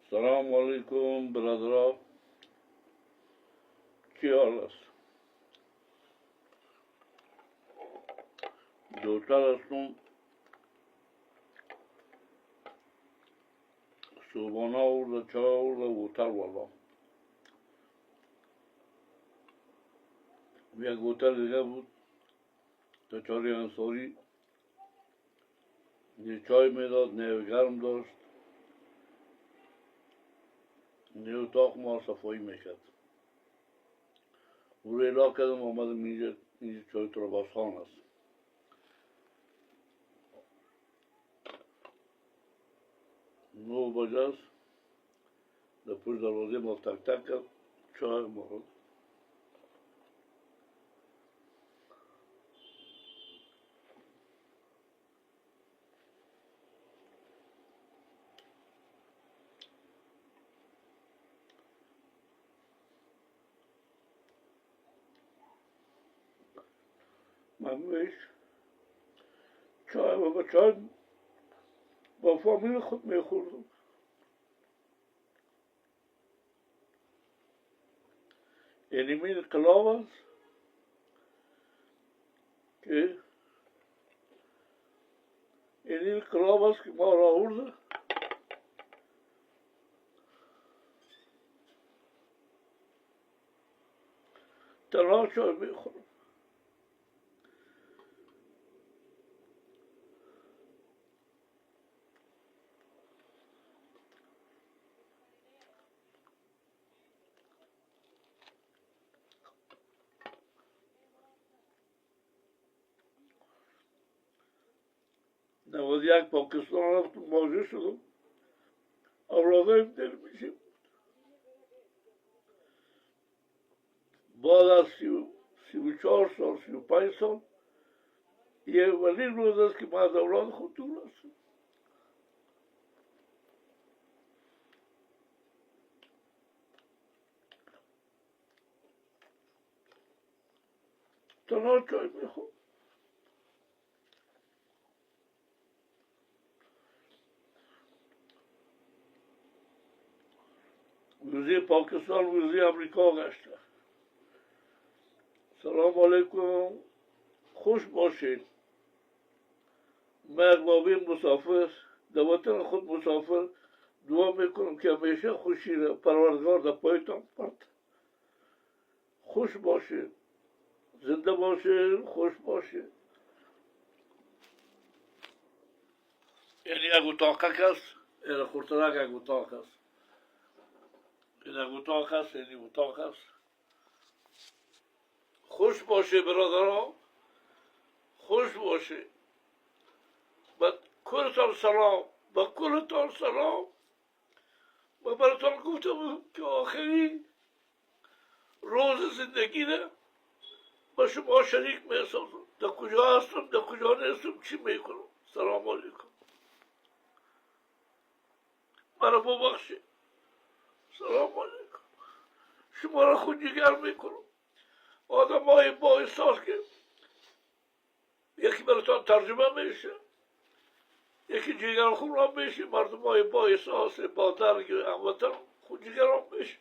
سلام علیکم برادرها، کی حال است؟ دوتر هستم. صبحانه آورده، چای آورده، ووتر والا. یک ووتر دیگه بود تا چاری انصاری، نه چای میداد نه گرم داشت، نه اتاق ما صفایی میکرد. او رو الا کردم آمدم اینجا چای تراباسخان است. نو بجه است. در پشت دروازه ما تک تک کرد، چای ما خود. من میش چای با چای با فامیل خود میخوردم. یعنی این انقلاب است که این انقلاب است که ما را آورده. تنها چای میخورم. یک پاکستان رفتم مواجه شدم، اولادایم دل میشیم. بعد از 34 سال 35 سال یه اولین روز است که ما از اولاد خود دور هستم. تنها چای میخورم. ویزی پاکستان ویزی امریکا گشته. سلام علیکم، خوش باشید. من بابی مسافر در وطن خود مسافر دعا میکنم که همیشه خوشی را پروردگار در پایتان پرد. خوش باشید، زنده باشید، خوش باشید. یعنی یک اتاق است، این خورترک یک اتاق است. این یک اتاق است، این اتاق است. خوش باشه برادرها، خوش باشه. با کلتان سلام، با کلتان سلام. و براتان گفتم که آخری روز زندگی را با شما شریک میسازم. در کجا هستم، در کجا نیستم، چی میکنم. سلام علیکم، مرا ببخشید. سلام علیکم. شما را خود جگر میکنم. آدم های با احساس که یکی براتان ترجمه میشه، یکی جگر خون را میشه. مردم های با احساس با درگ هموطن خود جگر را میشه.